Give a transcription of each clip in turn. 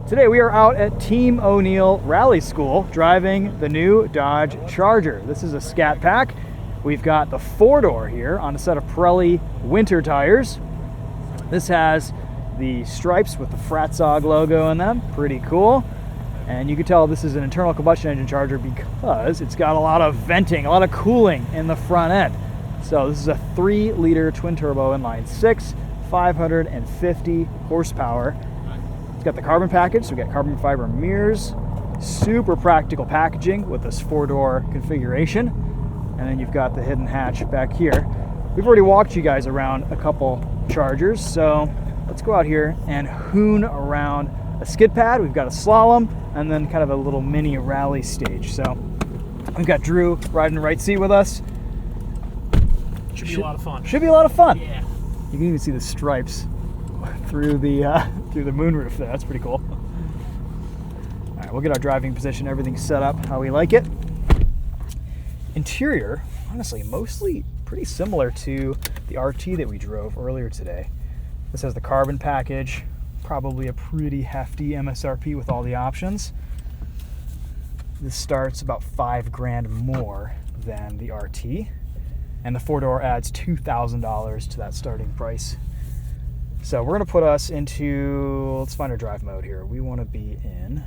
Today we are out at Team O'Neill Rally School driving the new Dodge Charger. This is a Scat pack. We've got the 4-door here on a set of Pirelli winter tires. This has the stripes with the Fratzog logo in them, pretty cool. And you can tell this is an internal combustion engine Charger because it's got a lot of venting, a lot of cooling in the front end. So this is a 3-liter twin turbo inline 6, 550 horsepower. It's got the carbon package, so we got carbon fiber mirrors, super practical packaging with this 4-door configuration. And then you've got the hidden hatch back here. We've already walked you guys around a couple Chargers, so let's go out here and hoon around a skid pad. We've got a slalom and then kind of a little mini rally stage. So we've got Drew riding the right seat with us. Should be a lot of fun. Should be a lot of fun. Yeah. You can even see the stripes through the moonroof there. That's pretty cool. All right, we'll get our driving position, everything set up how we like it. Interior, honestly, mostly pretty similar to the RT that we drove earlier today. This has the carbon package, probably a pretty hefty MSRP with all the options. This starts about $5,000 more than the RT, and the 4-door adds $2,000 to that starting price. So we're gonna put us into, let's find our drive mode here. We wanna be in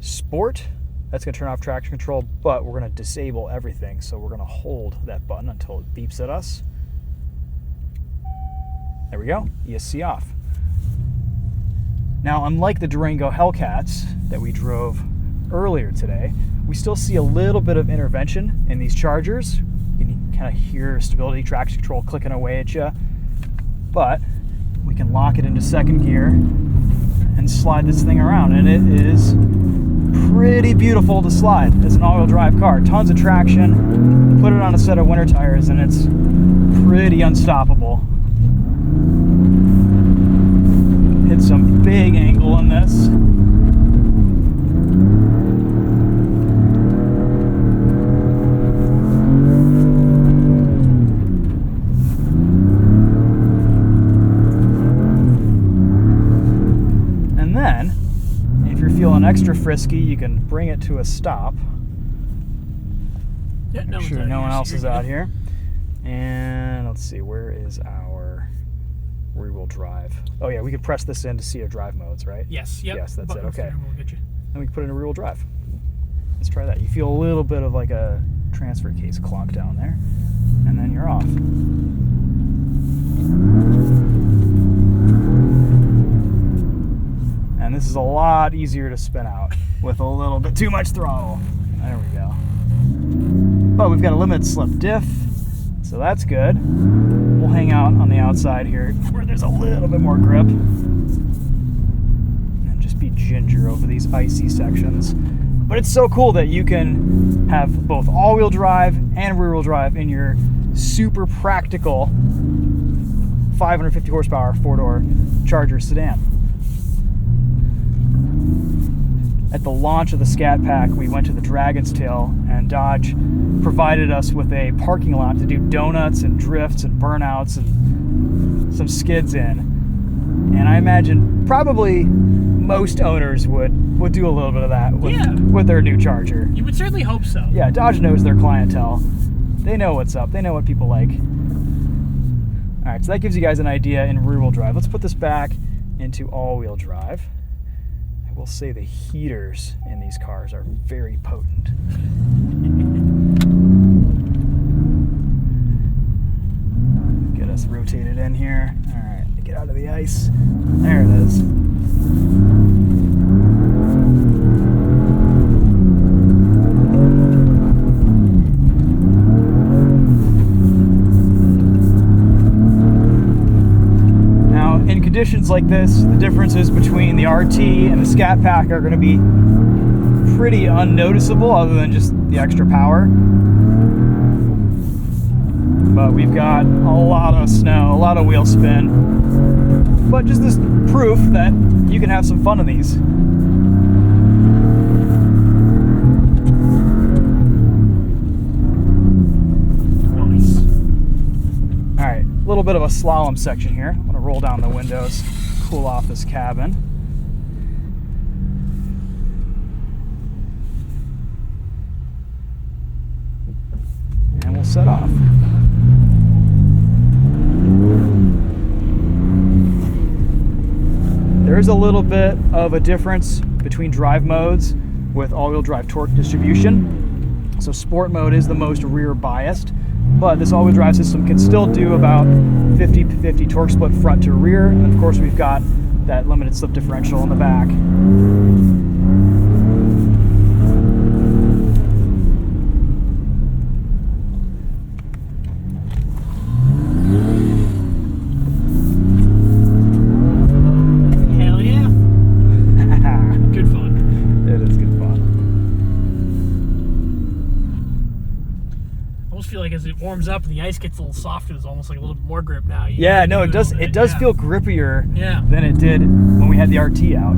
Sport. That's gonna turn off traction control, but we're gonna disable everything. So we're gonna hold that button until it beeps at us. There we go, ESC off. Now, unlike the Durango Hellcats that we drove earlier today, we still see a little bit of intervention in these Chargers. You can kind of hear stability, traction control clicking away at you, but we can lock it into second gear and slide this thing around, and it is pretty beautiful to slide as an all-wheel drive car. Tons of traction. Put it on a set of winter tires and it's pretty unstoppable. Hit some big angle in this. And then, if you're feeling extra frisky, you can bring it to a stop. Yeah, Make sure no one else is out here. And let's see, where is our rear-wheel drive? Oh yeah, we could press this in to see our drive modes, right? Yes, yep. Yes, that's it, Button okay. We'll get you. Then we can put it in rear-wheel drive. Let's try that. You feel a little bit of like a transfer case clunk down there, and then you're off. And this is a lot easier to spin out with a little bit too much throttle. There we go. But we've got a limited slip diff, so that's good. We'll hang out on the outside here where there's a little bit more grip and just be ginger over these icy sections. But it's so cool that you can have both all-wheel drive and rear-wheel drive in your super practical 550 horsepower 4-door Charger sedan. At the launch of the Scat pack, we went to the Dragon's Tail, and Dodge provided us with a parking lot to do donuts and drifts and burnouts and some skids in. And I imagine probably most owners would do a little bit of that with their new Charger. You would certainly hope so. Yeah, Dodge knows their clientele. They know what's up. They know what people like. All right, so that gives you guys an idea in rear-wheel drive. Let's put this back into all-wheel drive. I will say the heaters in these cars are very potent. Get us rotated in here. All right, get out of the ice. There it is. Conditions like this, the differences between the RT and the Scat pack are going to be pretty unnoticeable other than just the extra power. But we've got a lot of snow, a lot of wheel spin, but just this proof that you can have some fun in these. Nice. All right, a little bit of a slalom section here. I'm going to roll down the windows, cool off this cabin. little bit of a difference between drive modes with all-wheel drive torque distribution. So sport mode is the most rear biased, but this all-wheel drive system can still do about 50-50 torque split front to rear. And of course we've got that limited slip differential in the back. As it warms up and the ice gets a little softer, there's almost like a little bit more grip now. Yeah, no, it does. It does feel grippier yeah. than it did when we had the RT out.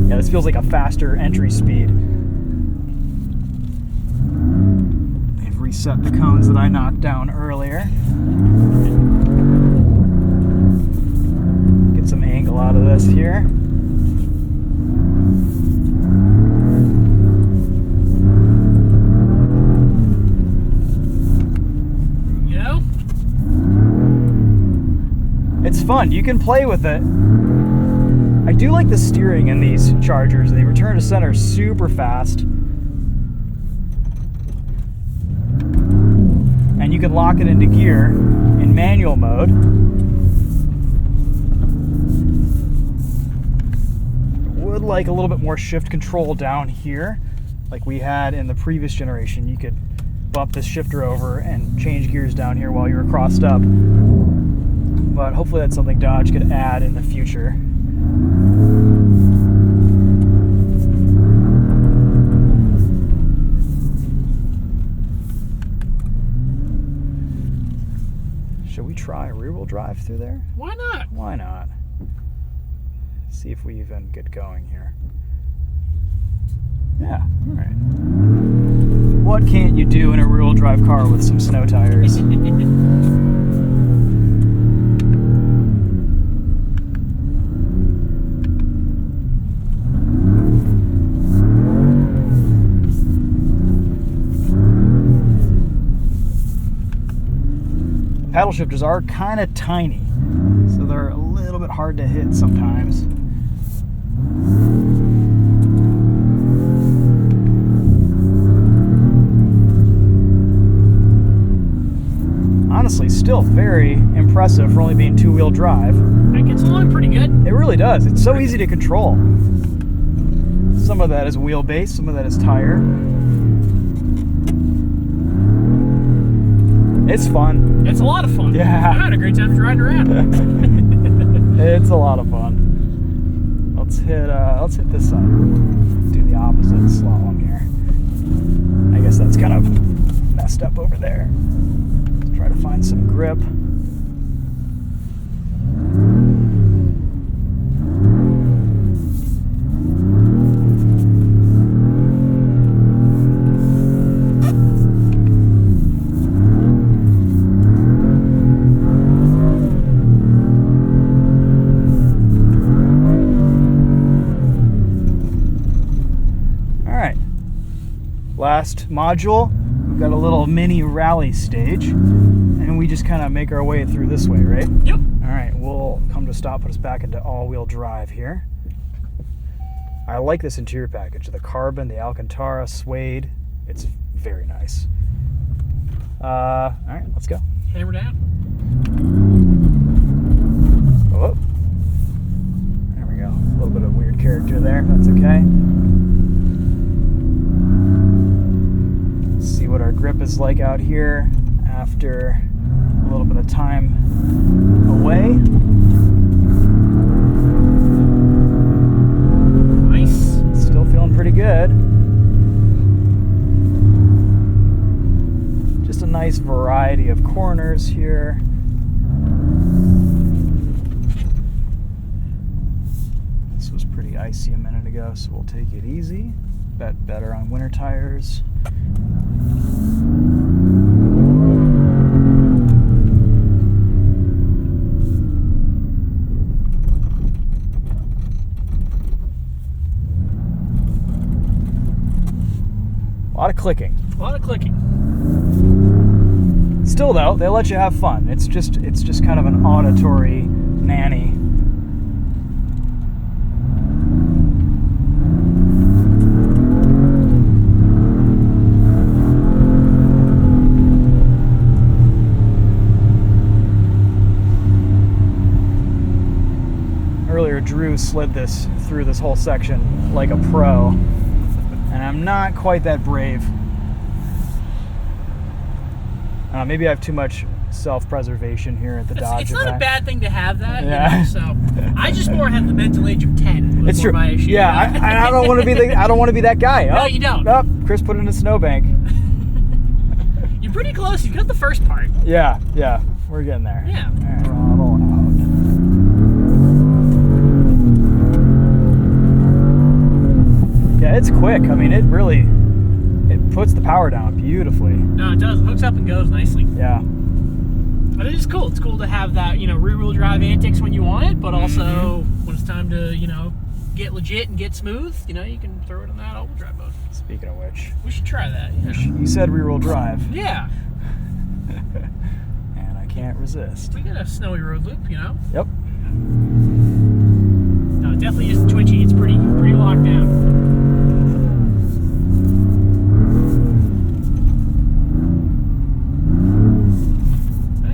Yeah, this feels like a faster entry speed. They've reset the cones that I knocked down earlier. Get some angle out of this here. It's fun. You can play with it. I do like the steering in these Chargers. They return to center super fast. And you can lock it into gear in manual mode. Would like a little bit more shift control down here, like we had in the previous generation. You could bump this shifter over and change gears down here while you were crossed up. But hopefully that's something Dodge could add in the future. Should we try a rear-wheel drive through there? Why not? Why not? See if we even get going here. Yeah, all right. What can't you do in a rear-wheel drive car with some snow tires? Paddle shifters are kind of tiny, so they're a little bit hard to hit sometimes. Honestly, still very impressive for only being two-wheel drive. It gets along pretty good. It really does. It's so easy to control. Some of that is wheelbase, some of that is tire. It's fun. It's a lot of fun. Yeah. I had a great time riding around. It's a lot of fun. Let's hit this side. Do the opposite slalom here. I guess that's kind of messed up over there. Let's try to find some grip. Last module, we've got a little mini rally stage, and we just kind of make our way through this way, right? Yep. All right, we'll come to a stop, put us back into all-wheel drive here. I like this interior package, the carbon, the Alcantara, suede. It's very nice. All right, let's go. Hammer down. Oh, there we go. A little bit of weird character there. That's okay. See what our grip is like out here after a little bit of time away. Nice. Still feeling pretty good. Just a nice variety of corners here. This was pretty icy a minute ago, so we'll take it easy. Bet better on winter tires. A lot of clicking. A lot of clicking. Still though, they let you have fun. It's just kind of an auditory nanny earlier, Drew slid this through this whole section like a pro, and I'm not quite that brave. Maybe I have too much self-preservation here at the Dodge. It's not event. a bad thing to have that. Yeah. You know, so I just more have the mental age of 10. It's true. My issue, yeah, you know? I don't want to be I don't want to be that guy. No, you don't. Oh, Chris put in a snowbank. You're pretty close. You've got the first part. Yeah, we're getting there. Yeah. All right, throttle out. Yeah, it's quick. I mean, it puts the power down beautifully. No, it does. It hooks up and goes nicely. Yeah. But it is cool. It's cool to have that, you know, rear-wheel drive antics when you want it, but also when it's time to, you know, get legit and get smooth, you know, you can throw it in that all-wheel drive mode. Speaking of which, we should try that. You know? you said rear-wheel drive. Yeah. And I can't resist. We got a snowy road loop, you know. Yep. No, it definitely isn't twitchy. It's pretty locked down.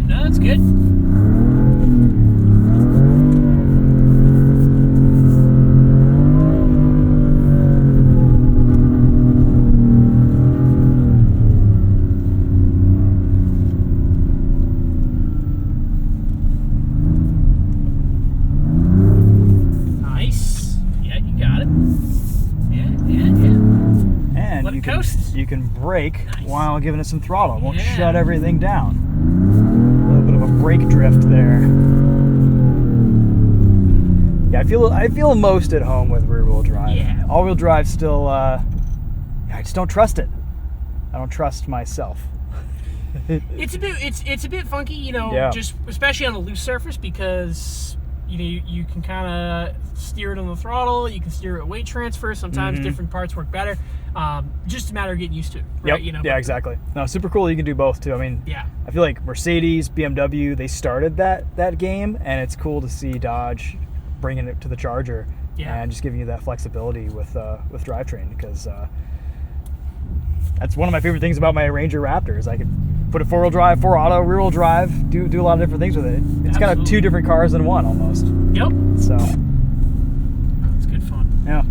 No, that's good. Nice. Yeah, you got it. Yeah. And Let it coast. You can brake Nice. while giving it some throttle. It won't Yeah. shut everything down. A little bit of a brake drift there. Yeah, I feel most at home with rear-wheel drive. Yeah. All-wheel drive still, I just don't trust it. I don't trust myself. It's a bit funky, you know, Yeah. just especially on a loose surface because you know you can kind of steer it on the throttle, you can steer it at weight transfer. Sometimes different parts work better. Just a matter of getting used to it, right? Yep. You know. Yeah, exactly. No, super cool. You can do both too. I mean, Yeah. I feel like Mercedes, BMW, they started that game, and it's cool to see Dodge bringing it to the Charger and just giving you that flexibility with drivetrain, because that's one of my favorite things about my Ranger Raptors. I could put a 4-wheel drive, 4 auto, rear-wheel drive, do a lot of different things with it. It's kind of 2 different cars in one almost. Yep. So It's good fun. yeah.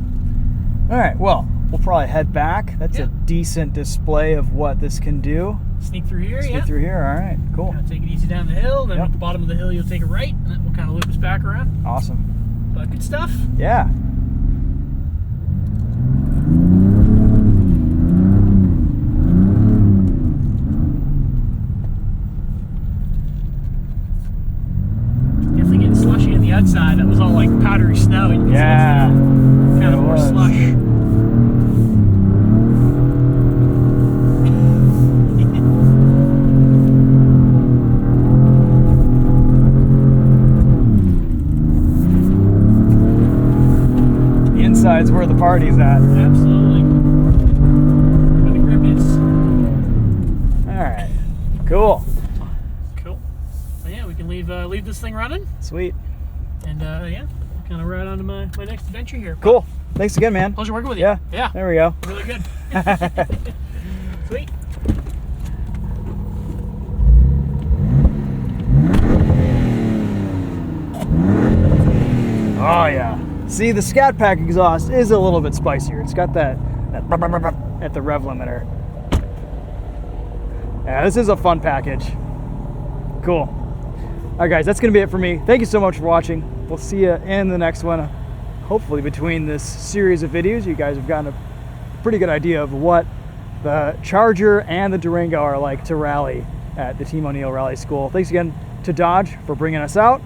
All right. Well, we'll probably head back. That's Yeah. a decent display of what this can do. Sneak through here, Let's get through here. All right. Cool. Take it easy down the hill, then Yep. at the bottom of the hill you'll take a right, and then we'll kind of loop us back around. Awesome. But good stuff. Yeah. Definitely getting slushy on the outside. That was all like powdery snow. You can see Yeah. it's kind of It more was. slush. The inside's where the party's at. Absolutely. Where the grip is. All right. Cool. Cool. So yeah, we can leave this thing running, Sweet. and yeah, kind of ride on to my next adventure here. Cool. Thanks again, man. Pleasure working with you. Yeah. Yeah. There we go. Really good. Sweet. Oh yeah. See, the Scat Pack exhaust is a little bit spicier. It's got that at the rev limiter. Yeah, this is a fun package. Cool. All right, guys, that's gonna be it for me. Thank you so much for watching. We'll see you in the next one. Hopefully, between this series of videos, you guys have gotten a pretty good idea of what the Charger and the Durango are like to rally at the Team O'Neill Rally School. Thanks again to Dodge for bringing us out.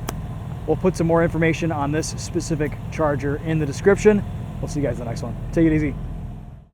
We'll put some more information on this specific Charger in the description. We'll see you guys in the next one. Take it easy.